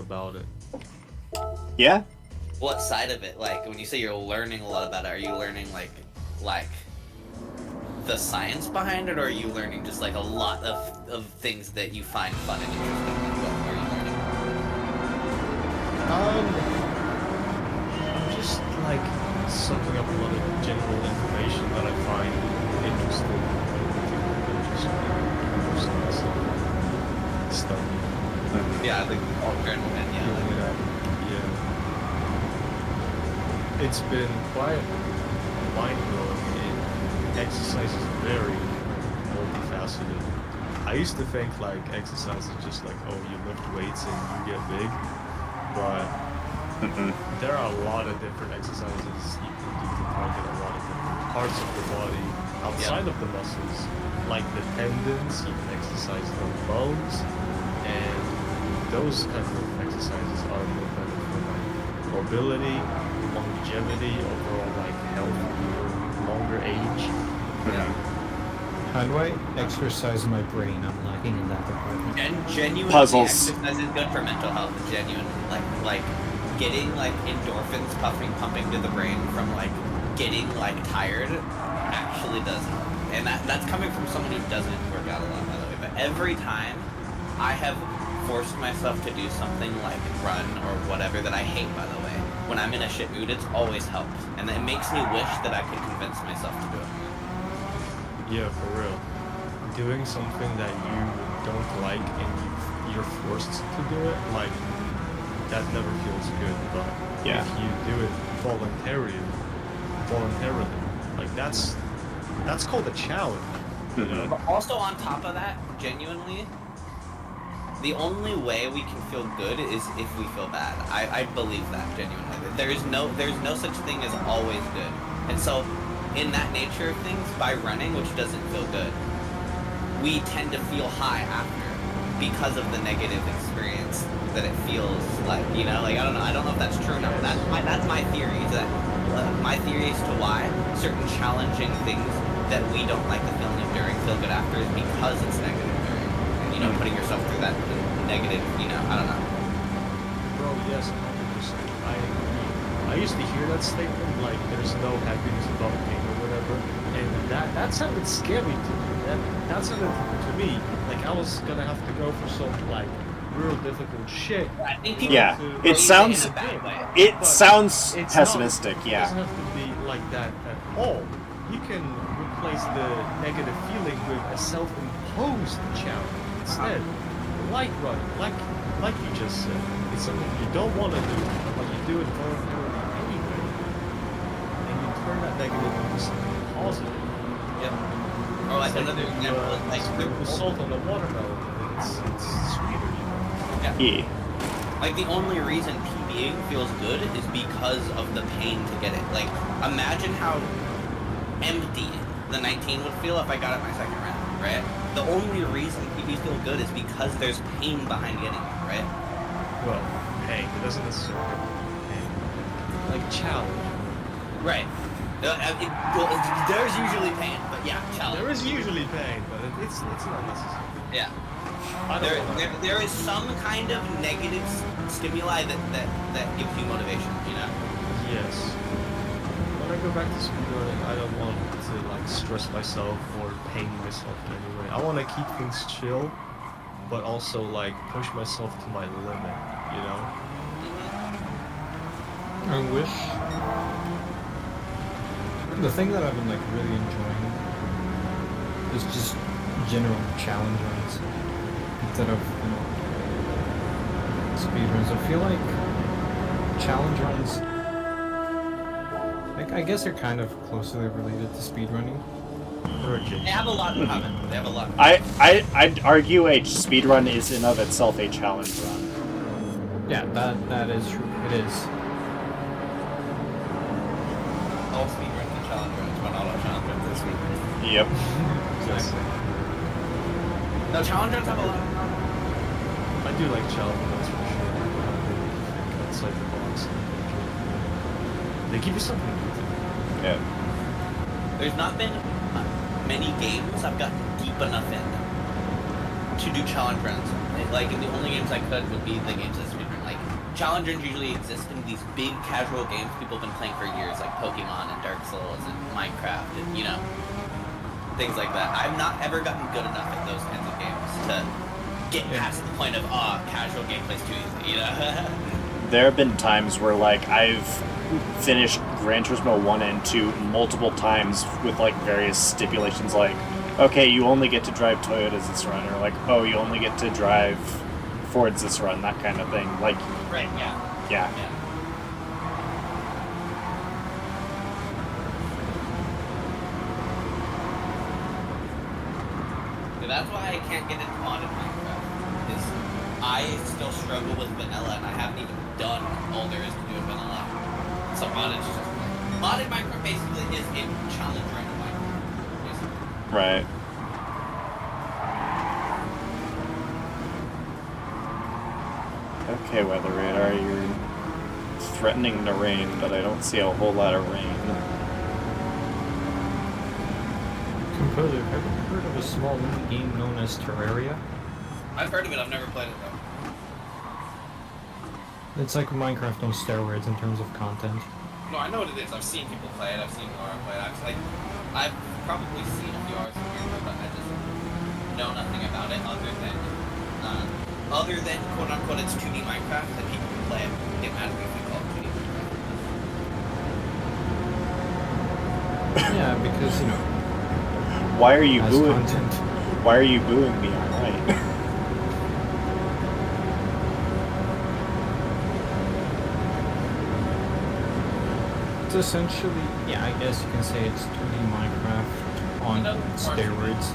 about it. Yeah? What side of it? Like, when you say you're learning a lot about it, are you learning, like the science behind it, or are you learning just, like, a lot of things that you find fun and interesting? What are you learning? I'm just, like, sucking up a lot of general information that I find interesting. Just stuff. Yeah, the adrenaline, yeah. It's been quite mind-blowing. Exercise is very multifaceted. I used to think like exercise is just like, oh, you lift weights and you get big, but there are a lot of different exercises you can do to target a lot of different parts of the body outside of the muscles, like the tendons. You can exercise the bones, and those kinds of exercises are more better for like mobility, longevity, overall like health, longer age. Yeah. How do I exercise my brain? I'm lacking in that department. And genuine Puzzles. exercise is good for mental health. Genuine, like getting like endorphins pumping to the brain from like getting like tired actually does help. And that's coming from someone who doesn't work out a lot, by the way. But every time I have forced myself to do something like run or whatever that I hate, by the way, when I'm in a shit mood, it's always helped. And it makes me wish that I could convince myself to do it. Yeah, for real. Doing something that you don't like and you're forced to do it, like, that never feels good. But if you do it voluntarily, like, that's called a challenge. You know? But also on top of that, genuinely, the only way we can feel good is if we feel bad. I believe that genuinely. There's no such thing as always good. And so, in that nature of things, by running, which doesn't feel good, we tend to feel high after because of the negative experience that it feels like. You know, like I don't know if that's true or not. That's my theory. Is that my theory as to why certain challenging things that we don't like the feeling of during feel good after is because it's negative during. You know, putting yourself through that negative, you know, I don't know. Bro, yes, 100%. I agree. I used to hear that statement, like, there's no happiness without pain or whatever, and that sounded scary to me. That sounded to me like I was gonna have to go for some, like, real difficult shit. I think people it sounds pessimistic, It doesn't have to be like that at all. You can replace the negative feeling with a self-imposed challenge. Instead, like running, like you just said, it's something you don't want to do, but you do it voluntarily anyway, and you turn that negative into something positive. Yep. Or like another example is like the salt on the watermelon. It's sweeter, you know. Yeah. Like the only reason PBing feels good is because of the pain to get it. Like imagine how empty the 19 would feel if I got it my second round, right? The only reason PBs feel good is because there's pain behind getting it, right? Well, pain. It doesn't necessarily have to be pain. Like challenge. Right. There's usually pain, but yeah, challenge. There is usually pain, but it's not necessary. Yeah. I don't know. There is some kind of negative stimuli that gives you motivation, you know? Yes. When I go back to speedrunning, I don't want to like stress myself or pain myself in any way. I want to keep things chill, but also like push myself to my limit, you know? I wish the thing that I've been like really enjoying is just general challenge runs instead of, you know, speedruns. I feel like challenge runs, like, I guess they're kind of closely related to speedrunning. They have a lot in common. They have a lot. I'd argue a speedrun is in of itself a challenge run. Yeah, that is true. It is. All speedruns and challenge runs, but not all challenge runs this week. Yep. Exactly. No, challenge runs have a lot. I do like challenge runs for sure. Think outside the box. They give you something to do. Yeah. There's not been many games I've gotten deep enough in to do challenge runs. Like, the only games I could would be the games that speedrun. Like, challenge runs usually exist in these big casual games people have been playing for years, like Pokemon and Dark Souls and Minecraft and, you know, things like that. I've not ever gotten good enough at those kinds of games to get past the point of, casual gameplay's too easy, you know? There have been times where, like, I've finished Gran Turismo 1 and 2 multiple times with, like, various stipulations, like, okay, you only get to drive Toyotas this run, or like, oh, you only get to drive Fords this run, that kind of thing. Like, Right, yeah. yeah. That's why I can't get into modded Minecraft. Is I still struggle with vanilla, and I haven't even done all there is to do with vanilla. So modded Minecraft basically is a challenge run in Minecraft, basically. Right. Okay, Weather Radar, you're threatening to rain, but I don't see a whole lot of rain. Composer, have you heard of a small indie game known as Terraria? I've heard of it, I've never played it though. It's like Minecraft on steroids in terms of content. No, I know what it is. I've seen people play it, I've seen Laura play it. I've probably seen a few hours of it, but I just know nothing about it other than quote unquote it's 2D Minecraft that people can play it. Get mad at me if we call it 2D Minecraft. Yeah, because, you know, Why are you as booing? content. Why are you booing me? All right. It's essentially, yeah, I guess you can say it's 2D Minecraft on steroids.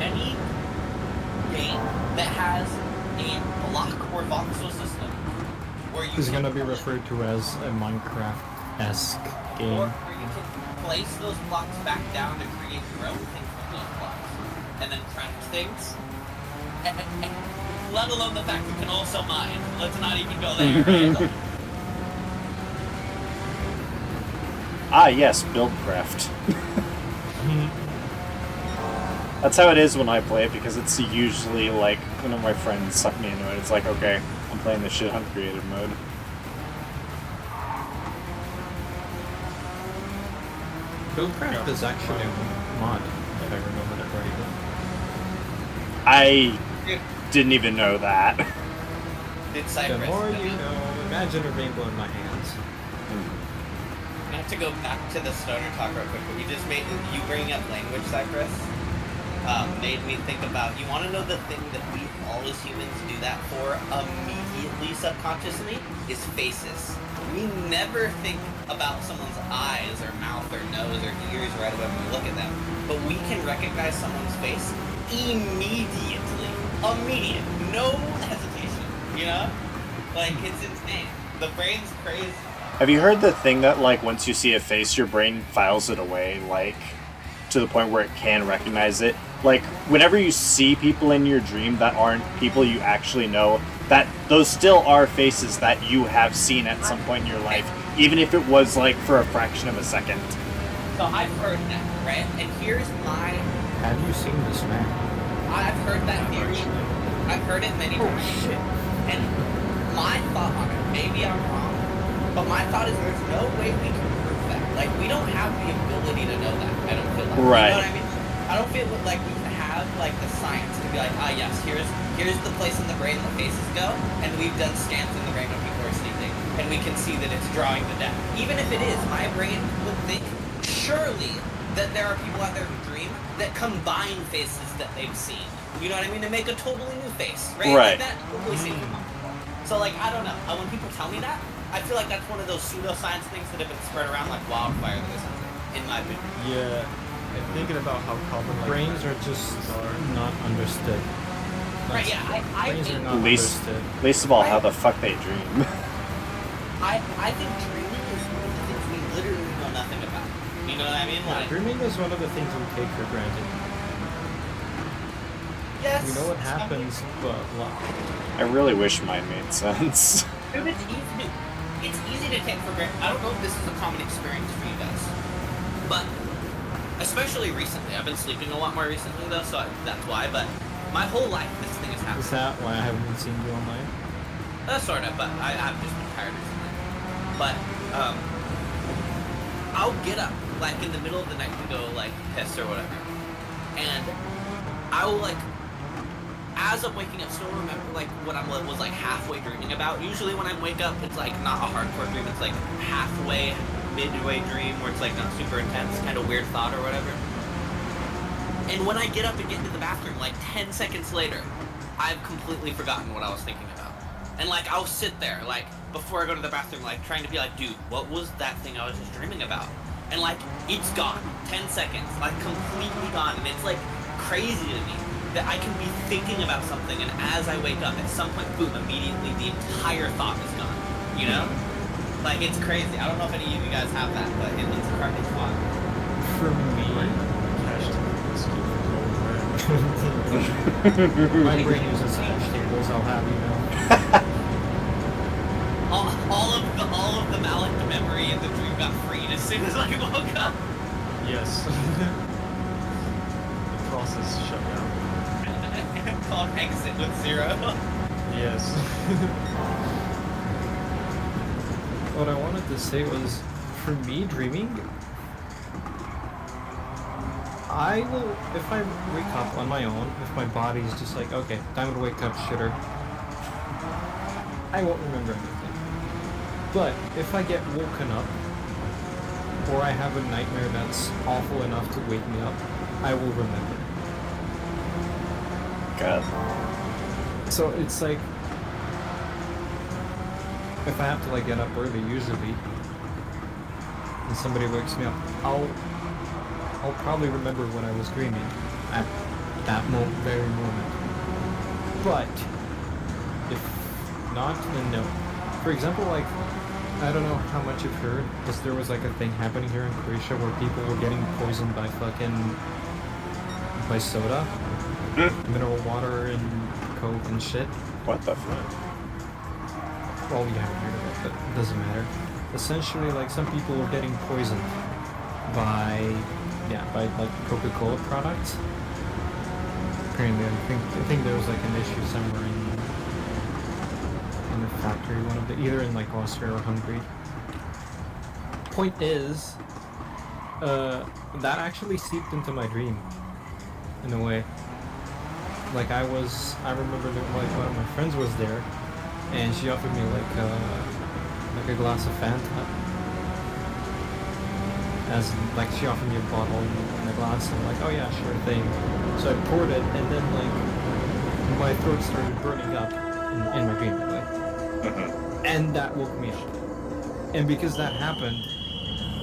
Any game that has a block or voxel system where you It's can gonna be referred to as a Minecraft-esque game. or where you can place those blocks back down to create your own thing from those blocks, and then craft things. And let alone the fact you can also mine. Let's not even go there. Right? Ah, yes, Buildcraft. That's how it is when I play it, because it's usually like one of my friends suck me into it. It's like, okay, I'm playing this shit on creative mode. Buildcraft is actually a mod, if I remember that right. I didn't even know that. Did The Cypress? more you know, imagine a rainbow in my hands. Not to go back to the stoner talk real quick, but you bringing up language, Cypress, made me think about, you want to know the thing that we all as humans do that for immediately subconsciously is faces. We never think about someone's eyes or mouth or nose or ears right away when we look at them, but we can recognize someone's face immediately. Immediate. No hesitation. You know? Like, it's insane. The brain's crazy. Have you heard the thing that, like, once you see a face, your brain files it away, like, to the point where it can recognize it? Like, whenever you see people in your dream that aren't people you actually know, that those still are faces that you have seen at some point in your life, even if it was, like, for a fraction of a second. So I've heard that, right? And here's my... Have you seen this man? I've heard that theory. I've heard it many times. Oh shit. And my thought on it, maybe I'm wrong, but my thought is there's no way we can prove that. Like, we don't have the ability to know that, I don't feel like. Right. You know what I mean? I don't feel like we have, like, the science to be like, yes, here's the place in the brain the faces go, and we've done scans in the brain when people are sleeping, and we can see that it's drawing the death. Even if it is, my brain would think, surely, that there are people out there who dream that combine faces that they've seen. You know what I mean? To make a totally new face, right? Right. Like that totally seems impossible. So, like, I don't know. When people tell me that, I feel like that's one of those pseudoscience things that have been spread around like wildfire this in my opinion. Yeah, and thinking about how common like, Brains are just not understood. Right, yeah, I Brains think, are not Least, understood. least of all, how the fuck they dream. I think dreaming is one of the things we literally know nothing about. You know what I mean? Yeah, Like, dreaming is one of the things we take for granted. yes. We know what happens, but I really wish mine made sense. Dude, it's easy to take for granted. I don't know if this is a common experience for you guys, but especially recently, I've been sleeping a lot more recently though, so that's why. But My whole life, this thing has happened. Is that why I haven't seen you online? Sort of, but I've just been tired recently. But, I'll get up, like, in the middle of the night to go, like, piss or whatever. And I will, like, as I'm waking up, still remember, like, what I was, like, halfway dreaming about. Usually when I wake up, it's, like, not a hardcore dream. It's, like, halfway, midway dream where it's, like, not super intense, kind of weird thought or whatever. And when I get up and get into the bathroom, like, 10 seconds later, I've completely forgotten what I was thinking about. And, like, I'll sit there, like, before I go to the bathroom, like, trying to be like, dude, what was that thing I was just dreaming about? And, like, it's gone. 10 seconds. Like, completely gone. And it's, like, crazy to me that I can be thinking about something, and as I wake up, at some point, boom, immediately the entire thought is gone. You know? Like, it's crazy. I don't know if any of you guys have that, but it's fun. For me, my brain uses hash tables, I'll have you know. all of the Malik memory in the dream got freed as soon as I woke up. Yes. The process shut down. Called exit with 0. Yes. What I wanted to say was, for me, dreaming, I will, if I wake up on my own, if my body's just like, okay, time to wake up, shitter, I won't remember anything. But if I get woken up, or I have a nightmare that's awful enough to wake me up, I will remember. God. So it's like, if I have to like get up early, usually, and somebody wakes me up, I'll probably remember what I was dreaming at that very moment. But if not, then no. For example, like, I don't know how much you've heard, because there was like a thing happening here in Croatia where people were getting poisoned by soda, mineral water and Coke and shit. What the fuck? Well, you haven't heard of it, but it doesn't matter. Essentially, like, some people were getting poisoned by like Coca-Cola products. Apparently, I think there was like an issue somewhere in the factory, either in like Austria or Hungary. Point is, that actually seeped into my dream, in a way. Like I remember that like one of my friends was there, and she offered me like a glass of Fanta. As like she offered me a bottle and a glass, and I'm like, oh yeah, sure thing. So I poured it, and then like my throat started burning up in my dream, like, and that woke me up. And because that happened,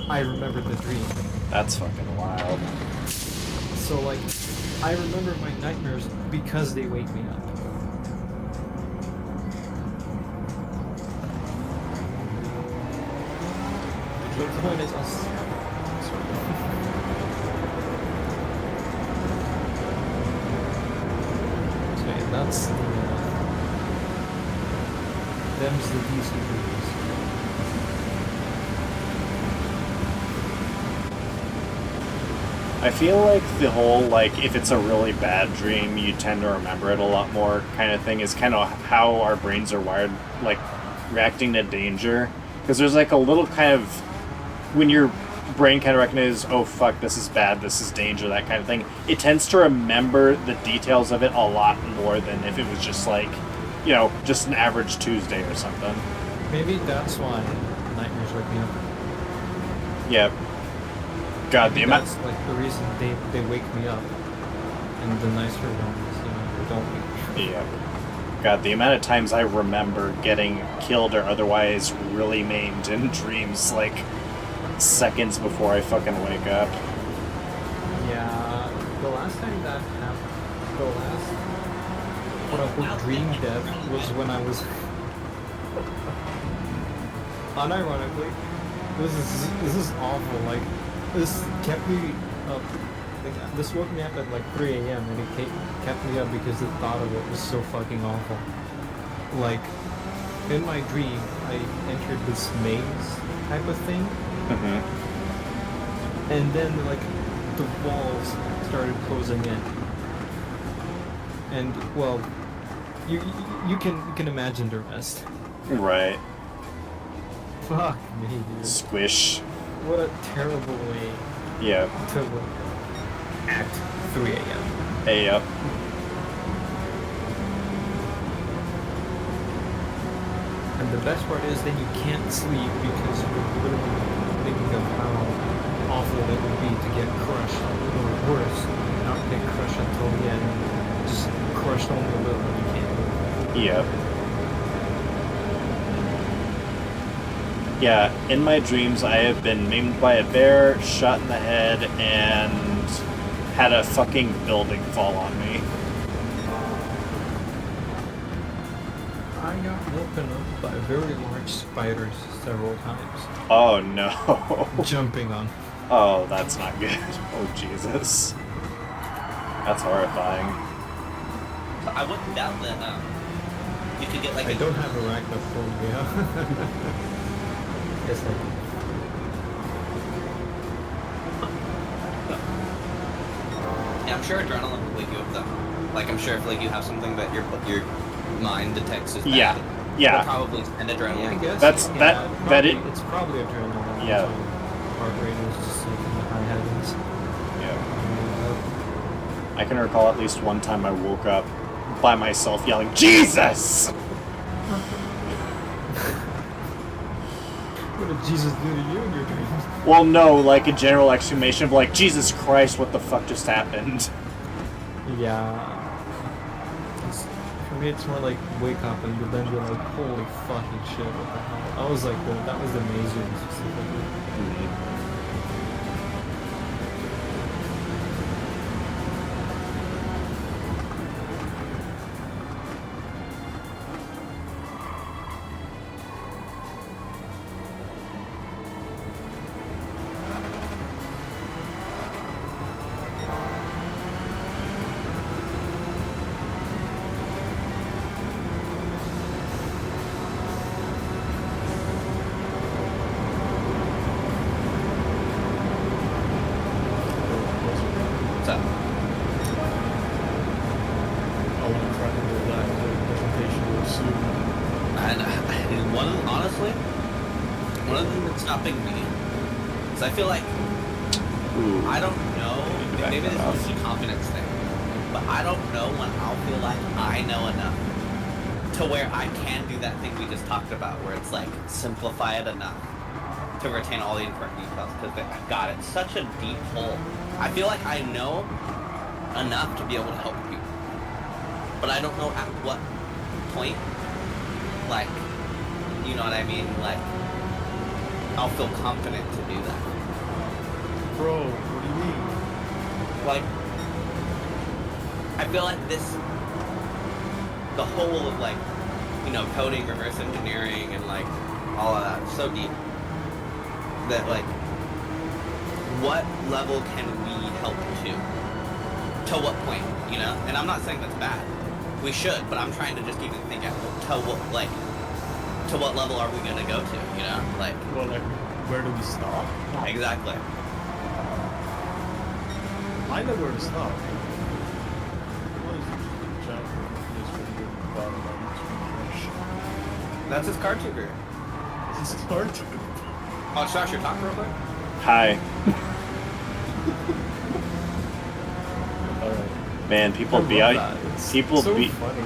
I remembered the dream. That's fucking wild. So like, I remember my nightmares because they wake me up. The point is, okay, that's them's the DC movies. I feel like the whole, like, if it's a really bad dream, you tend to remember it a lot more kind of thing is kind of how our brains are wired, like, reacting to danger. Because there's, like, a little kind of, when your brain kind of recognizes, oh, fuck, this is bad, this is danger, that kind of thing, it tends to remember the details of it a lot more than if it was just, like, you know, just an average Tuesday or something. Maybe that's why nightmares wake me up. Yeah. God, the amount. That's like the reason they wake me up, and the nicer ones, you know, don't wake me up. Yeah. God, the amount of times I remember getting killed or otherwise really maimed in dreams, like, seconds before I fucking wake up. Yeah, the last time that happened, the last quote-unquote dream death was when I was... Unironically, this is awful, like, this kept me up, like, this woke me up at like 3 a.m. and it kept me up because the thought of it was so fucking awful. Like, in my dream, I entered this maze type of thing, and then like the walls started closing in. And well, you can imagine the rest. Right. Fuck me, dude. Squish. What a terrible way Yeah. to look at 3 a.m. Hey up. And the best part is then you can't sleep because you're literally thinking of how awful it would be to get crushed, or worse, not get crushed until the end, just crushed only a little and you can't move. Yeah. Yeah, in my dreams I have been maimed by a bear, shot in the head, and had a fucking building fall on me. I got woken up by very large spiders several times. Oh no. Jumping on. Oh, that's not good. Oh Jesus. That's horrifying. I wouldn't doubt that you could get like I don't have arachnophobia. Yes, I do. Yeah, I'm sure adrenaline would wake you up though. Like I'm sure if like you have something that your mind detects as bad, Yeah. it'll Yeah. probably send adrenaline. Yeah, I guess. That's- yeah, that- probably, that it- It's probably adrenaline. Yeah. So heart rate is just like in the high heavens. Yeah. I can recall at least one time I woke up by myself yelling, Jesus! What did Jesus do to you in your dreams? Well, no, like a general exclamation of like, Jesus Christ, what the fuck just happened? Yeah. For me, it's more like wake up and then be like, holy fucking shit, what the hell? I was like, that was amazing specifically. What's up? I want to try to do that presentation real soon. And honestly, one of the things that's stopping me is I feel like Ooh. I don't know. Back Maybe that this off. is a confidence thing, but I don't know when I'll feel like I know enough to where I can do that thing we just talked about, where it's like simplify it enough to retain all the important details. Because God, it's such a deep hole. I feel like I know enough to be able to help people, but I don't know at what point. Like, you know what I mean? Like, I'll feel confident to do that. Bro, what do you mean? Like, I feel like the whole of like, you know, coding, reverse engineering, and like all of that is so deep that like, what level can we help to? To what point, you know? And I'm not saying that's bad. We should, but I'm trying to just even think at to what level are we gonna go to, you know? Like, Well, like, where do we stop? exactly. I know where to stop. What is it? Jack is pretty good about That's his card tutor. This is hard to. Oh, Josh, your talk real quick? Hi. Alright. Man, people I be love out. that. It's People so be. funny.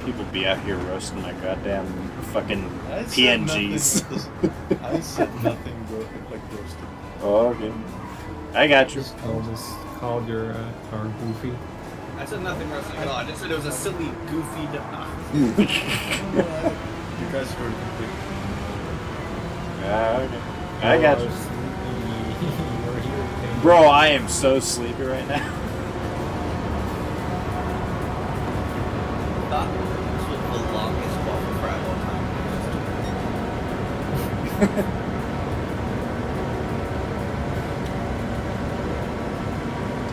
People be out here roasting my goddamn fucking I said PNGs. nothing- I said nothing like roasted. Oh, okay. I got you. Just called your car goofy. I said nothing roasting at all. I just said it was a silly, goofy. You guys heard completely. Okay. I got you. You're here, man. Bro, I am so sleepy right now. Thought this was the longest waffle fry of all time.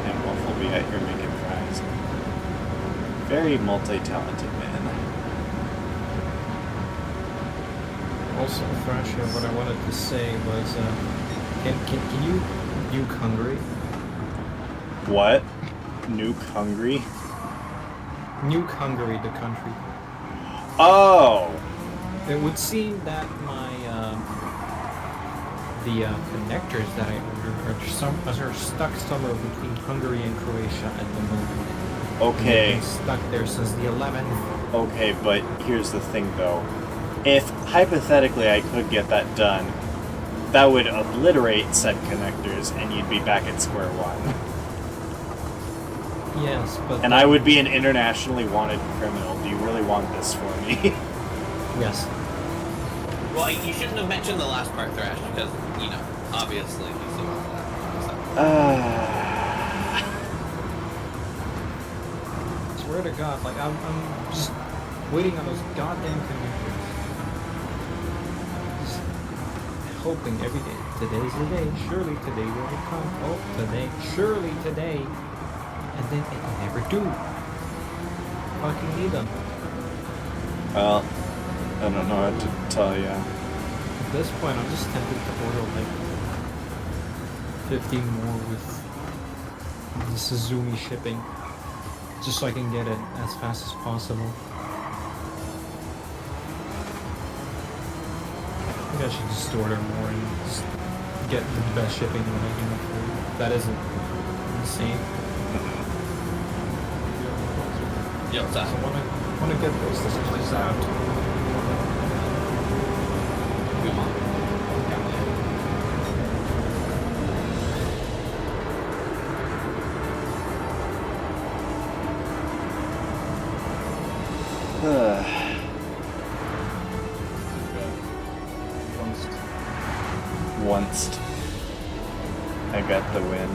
Damn, Waffle be out here making fries. Very multi-talented man. Also, Thrasher, what I wanted to say was, can you nuke Hungary? What? Nuke hungry? Nuke Hungary, the country. Oh! It would seem that my the connectors that I ordered are stuck somewhere between Hungary and Croatia at the moment. Okay. And they've been stuck there since the 11th. Okay, but here's the thing though. If hypothetically I could get that done, that would obliterate said connectors and you'd be back at square one. Yes, but... And I would be an internationally wanted criminal. Do you really want this for me? Yes. Well, you shouldn't have mentioned the last part, Thrash, because, you know, obviously he's the one that. Swear to God, like, I'm just waiting on those goddamn connectors. Just hoping every day. Today's the day. Surely today will come. Oh, today. Surely today. And then it never do. Fucking need them. Well, I don't know what to tell you. At this point, I'm just tempted to order like 15 more with the Suzuki shipping, just so I can get it as fast as possible. I think I should just order more and just get the best shipping when I can afford. That isn't insane. Yo, what's So up? I want to get those displays out. Once I got the win.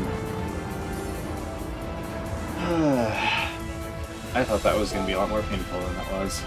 I thought that was going to be a lot more painful than that was.